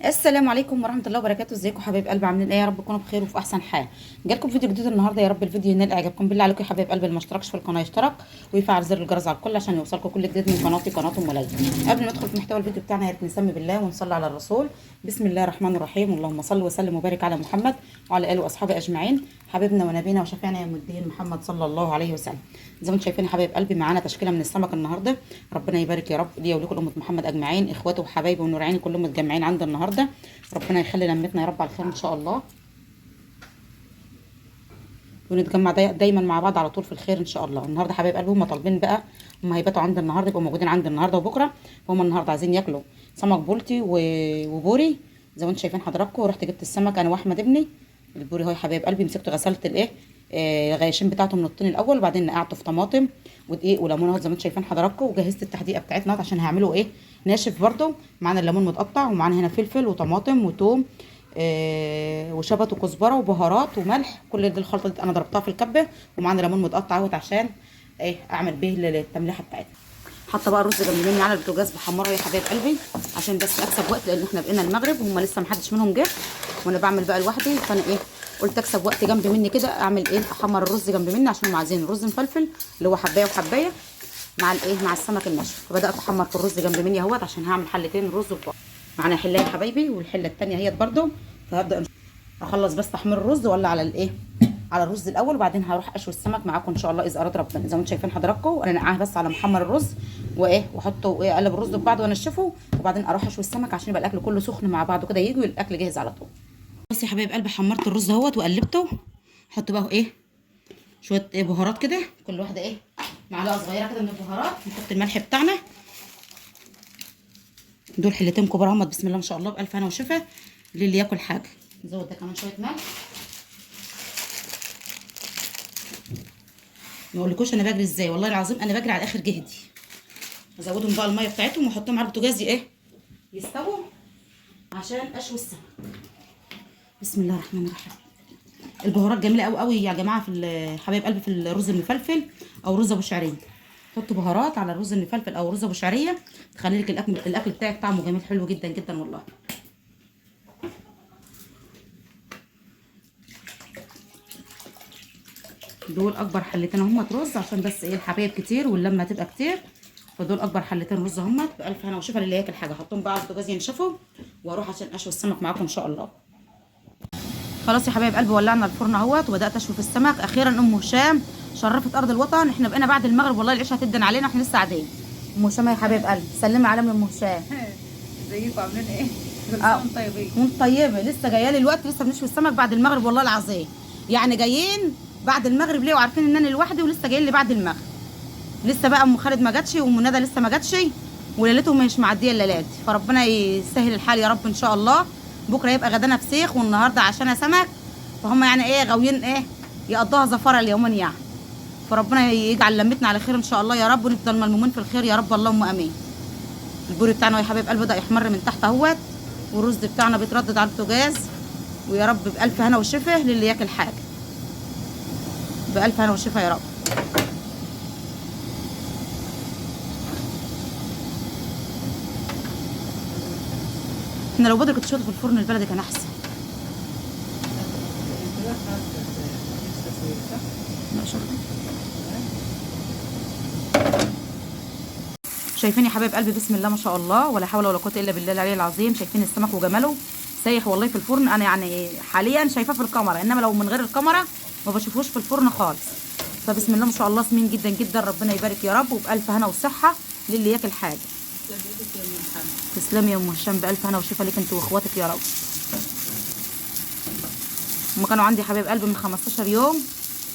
السلام عليكم ورحمه الله وبركاته. ازيكم حبايب قلبي؟ عاملين ايه؟ يا رب تكونوا بخير وفي احسن حال. جالكم فيديو جديد النهارده، يا رب الفيديو ينال اعجابكم. بالله عليكم يا حبايب قلبي اللي ما اشتركش في القناه يشترك ويفعل زر الجرس على الكل عشان يوصلكم كل جديد من قناتي قناه ام ليلى. قبل ما ندخل في محتوى الفيديو بتاعنا يا ريت نسمي بالله ونصلي على الرسول. بسم الله الرحمن الرحيم. اللهم صل وسلم وبارك على محمد وعلى اله واصحابه اجمعين. حبيبنا ونبينا وشفيعنا يوم الدين محمد صلى الله عليه وسلم. زي ما انتم شايفين يا حبايب قلبي معانا تشكيله من السمك النهارده. ربنا يبارك يا رب ليا ولكم امه محمد اجمعين، اخواته وحبايبي ونور عيني كلهم متجمعين عند النهارده. ربنا يخلي لمتنا يا رب على الخير ان شاء الله، ونتجمع دايما مع بعض على طول في الخير ان شاء الله. النهارده حبايب قلبي هم طالبين بقى، هم هيباتوا عند النهارده، يبقوا موجودين عند النهارده وبكره. فهم النهارده عايزين ياكلوا سمك بولتي وبوري زي ما انتم شايفين حضراتكم. ورحت جبت السمك انا واحمد ابني. البوري اهو يا حبايب قلبي، مسكت غسلت الايه الغياشين بتاعته من الطين الاول، وبعدين نقعته في طماطم ودقيق وليمون اهو زي ما انتم شايفين حضراتكم. وجهزت التحديقه بتاعتنا عشان هعمله ايه ناشف برده. معانا الليمون متقطع، ومعانا هنا فلفل وطماطم وتوم وشبت وكزبره وبهارات وملح. كل دي الخلطه دي انا ضربتها في الكبه، ومعانا ليمون متقطع اهوت عشان ايه اعمل به التمليحه بتاعتنا. حاطه بقى الرز جنب مني على البوتاجاز بحمره يا حبايب قلبي عشان بس اكسب وقت، لان احنا بقينا المغرب وهم لسه محدش منهم جه، وانا بعمل بقى لوحدي. فانا ايه قلت اكسب وقت جنب مني كده، اعمل ايه احمر الرز جنب مني عشان هم عايزين رز مفلفل اللي هو حبايه وحبايه مع الايه مع السمك الناشف. فبدات احمر في الرز جنب مني اهوت عشان هعمل حلتين رز وبقى معانا حله يا حبايبي، والحله الثانيه هي برده. فهبدا اخلص بس تحمير الرز ولا على الايه على الرز الاول، وبعدين هروح اشوي السمك معاكم ان شاء الله اذا اراد ربنا. زي ما انتم شايفين حضراتكم انا نقعها بس على محمر الرز وايه واحطه ايه اقلب الرز ببعض وانشفه، وبعدين اروح اشوي السمك عشان يبقى الاكل كله سخن مع بعضه كده، يجي الاكل جاهز على طول. بس يا حبايب قلبي حمرت الرز اهوت وقلبته. احط بقى ايه شويه إيه بهارات كده، كل واحده ايه معلقه صغيره كده من البهارات. نحط الملح بتاعنا، دول حلتين كبار اهمت بسم الله ما شاء الله بالف هنا وشفا للي ياكل حاجه. نزود ده كمان شويه ملح. ما اقولكوش انا بجري ازاي، والله العظيم انا بجري على اخر جهدي. ازودهم بقى الميه بتاعتهم واحطهم على البوتاجاز ايه يستووا عشان اشوي السمك. بسم الله الرحمن الرحيم. البهارات جميله قوي قوي يا جماعه في حبايب قلبي في الرز المفلفل او رز ابو شعريه. حطوا بهارات على الرز المفلفل او رز ابو شعريه تخلي لك الاكل بتاعك طعمه جميل حلو جدا جدا والله. دول اكبر حلتين هم رز عشان بس ايه الحبايب كتير واللمه تبقى كتير، فدول اكبر حلتين رز هم بالف هنا وشفا للي ياكل حاجه. احطهم بقى على البوتاجاز ينشفوا واروح عشان اشوي السمك معاكم ان شاء الله. خلاص يا حبايب قلبي ولعنا الفرن اهوت وبدات اشوي في السمك. اخيرا ام هشام شرفت ارض الوطن. احنا بقينا بعد المغرب والله العشاء هتدن علينا واحنا لسه قاعدين. ام هشام يا حبايب قلبي سلمي على ام هشام. ازيكم عاملين ايه؟ كل سنه وانتم طيبين. وانت طيبه. لسه جايه لي الوقت، لسه بنشوي السمك بعد المغرب والله العظيم. يعني جايين بعد المغرب ليه وعارفين ان انا لوحدي، ولسه جايين لي بعد المغرب. لسه بقى ام خالد ما جاتش وام ندى لسه ما جاتش، وليلتهم مش معديه الليلات. فربنا يسهل الحال يا رب ان شاء الله. بكره يبقى غدانا فسيخ والنهارده عشان سمك، فهم يعني ايه غاويين ايه يقضوها زفره اليومين يعني. فربنا يجعل لمتنا على خير ان شاء الله يا رب، ونفضل ملمومين في الخير يا رب اللهم امين. البوري بتاعنا يا حبايب قلبي بدا يحمر من تحت اهوت، والرز بتاعنا بيتردد على البوتاجاز. ويا رب بالف هنا وشفا للي ياكل حاجه، بالف هنا وشفا يا رب. احنا لو بدري كنت شوطه في الفرن البلدي كان احسن. ما شاء الله. شايفين يا حبايب قلبي بسم الله ما شاء الله ولا حول ولا قوه الا بالله العلي العظيم. شايفين السمك وجماله سايح والله في الفرن. انا يعني حاليا شايفاه في الكاميرا، انما لو من غير الكاميرا ما بشوفوش في الفرن خالص. فبسم الله ما شاء الله سمين جدا جدا. ربنا يبارك يا رب وبالف هنا وصحه للي ياكل حاجه. تسلمي يا ام هشام بالف هنا وشفا ليك انت واخواتك يا رب. هم كانوا عندي حبايب قلبي من 15 يوم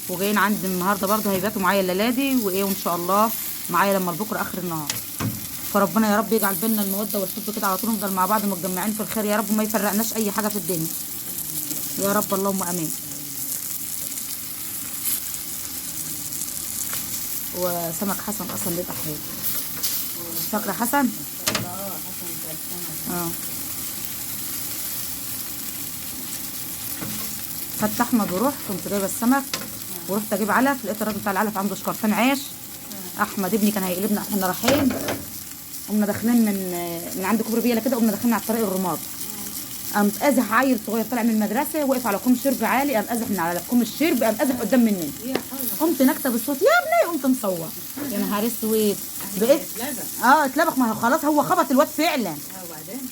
وجايين عندي النهارده برده هيباتوا معايا الليله دي وايه، وان شاء الله معايا لما بكره اخر النهار. فربنا يا رب يجعل بينا الموده والحب كده على طول، نفضل مع بعض متجمعين في الخير يا رب، وما يفرقناش اي حاجه في الدنيا يا رب اللهم امين. وسمك حسن اصلا بيبقى حلو. فاكره حسن؟ اه خدت احمد ورحت كنت جايبه السمك ورحت اجيب علف، لقيت الراجل بتاع العلف عنده شكرتين عيش. احمد ابني كان هيقلبنا احنا رايحين، قمنا داخلين من عند كوبري بيلا كده، قمنا داخلين على الطريق الرماد. قام قازح عيل صغير طالع من المدرسه، وقف على كوم شرب عالي، قام قازح من على كوم الشرب، قام قازح قدام مني. قمت نكته بالصوت يا ابني، قمت مصور. يا نهار اسود بقيت اتلبخ. ما هو خلاص هو خبط الواد فعلا،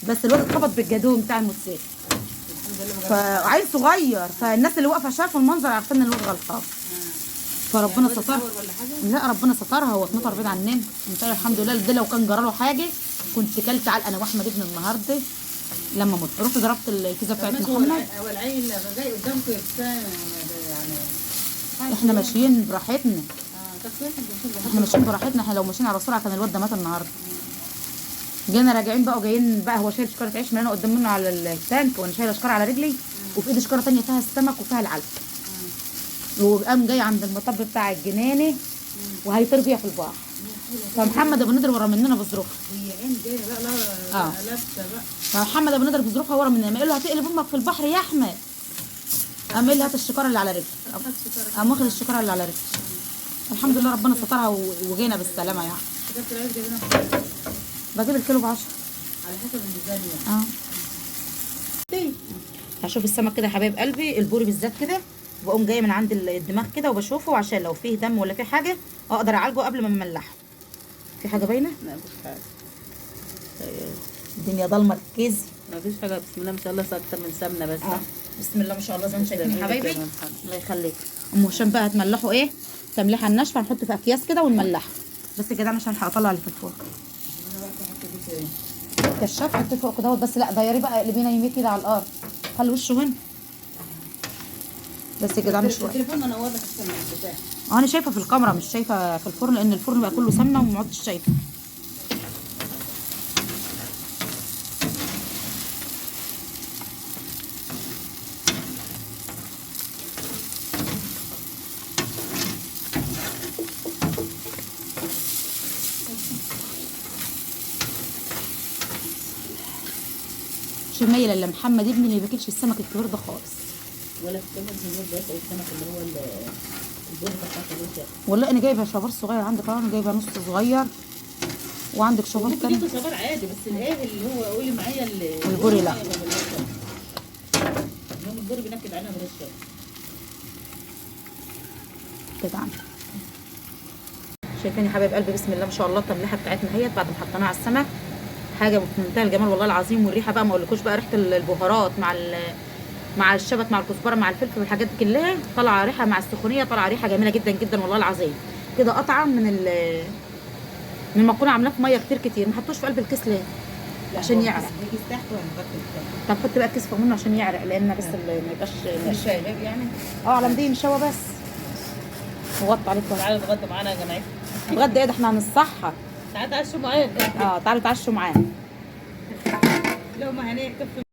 بس الواد اتخبط بالجادون بتاع الموتوسيكل، فعيل صغير، فالناس اللي واقفه شافوا المنظر عارفين ان الواد غلطان. فربنا سترها. لا ربنا سترها، هو اتنطر بعيد عننا. انت الحمد لله. ده لو كان جرى له حاجه كنت كلت علقه انا واحمد ابن النهارده لما مت. رحت ضربت الكيزه بتاعت محمد. هو العيل جاي قدامكم يعني احنا ماشيين براحتنا. طب كويس. احنا ماشيين براحتنا. احنا لو ماشيين على السرعه كان الواد ده مات النهارده. جينا راجعين بقى، وجايين بقى هو شايل شكاره عيش من انا قدام منه على التانك، وانا شايله شكاره على رجلي، وفي ايدي شكاره ثانيه فيها السمك وفيها العلق. وقام جاي عند المطب بتاع الجنانه وهيطير بيها في البحر. فمحمد ابو نضر ورا مننا بظروفها. هي عين جايه بقى لا لابسه بقى. فمحمد ابو نضر بظروفها ورا مننا، قال له هتقلب امك في البحر يا احمد. قام قال له هات الشكاره اللي على رجلي. قام واخد الشكاره اللي على رجلي. الحمد لله ربنا سترها وجينا بالسلامه يعني. جبت العيش جايبينها بجيب الكيلو ب10 على حسب الميزانيه. هشوف السمك كده يا حبايب قلبي، البوري بالذات كده، بقوم جايه من عند الدماغ كده وبشوفه عشان لو فيه دم ولا فيه حاجه اقدر اعالجه قبل ما املحه. في حاجه باينه؟ لا مفيش حاجه. الدنيا ضلمه ركزي. مفيش حاجه. بسم الله ما شاء الله اكتر من سمنه بس. بسم الله ما شاء الله زي ما شايفين يا حبايبي. الله يخليك. ام هشام بقى هتملحه ايه؟ تمليحه الناشفه، هنحطه في اكياس كده ونملحه بس كده عشان هطلع اللي في الفرن. كشاف حطيه فوق كده بس. لا غيري بقى، اقلبينا يمين كده على الارض، خلي وشه هنا بس كده. مش شويه. التليفون انور لك السمنه بتاعي. انا شايفه في الكاميرا مش شايفه في الفرن، لان الفرن بقى كله سمنه وما عدتش شايفه. مش مايله الا محمد ابني اللي ما بياكلش السمك الكبير ده خالص. ولا السمك الكبير ده، السمك اللي هو البوري بتاعت الوش. والله انا جايبه شبار صغير عندك اهو، انا جايبه نص صغير وعندك شبار ممكن تاني. يكون صبار عادي، بس الايه اللي هو قولي معايا البوري لا. يوم البوري بنكد علينا برشه كده عندك. شايفين يا حبايب قلبي بسم الله ما شاء الله التمليحه بتاعتنا اهيت بعد ما حطيناها على السمك. حاجه في منتهى الجمال والله العظيم. والريحه بقى ما اقولكوش بقى، ريحه البهارات مع الشبت مع الكزبره مع الفلفل والحاجات دي كلها طالعه ريحه، مع السخونيه طالعه ريحه جميله جدا جدا والله العظيم. كده قطعه من ما كنا عاملاه في ميه كتير. ما حطوش في قلب الكيس ليه؟ عشان يعرق. بيجي تحت ولا بطل؟ طب حط بقى كيس فوق منه عشان يعرق، لان بس ما يبقاش مش شايب يعني. على مدين نشوى بس. وغطي عليك. تعالوا اتغدوا معانا يا جماعه. اتغدى ايه ده؟ احنا هنصحى. تعالوا تعشوا معانا. تعالوا تعشوا معانا. لو ما هنيه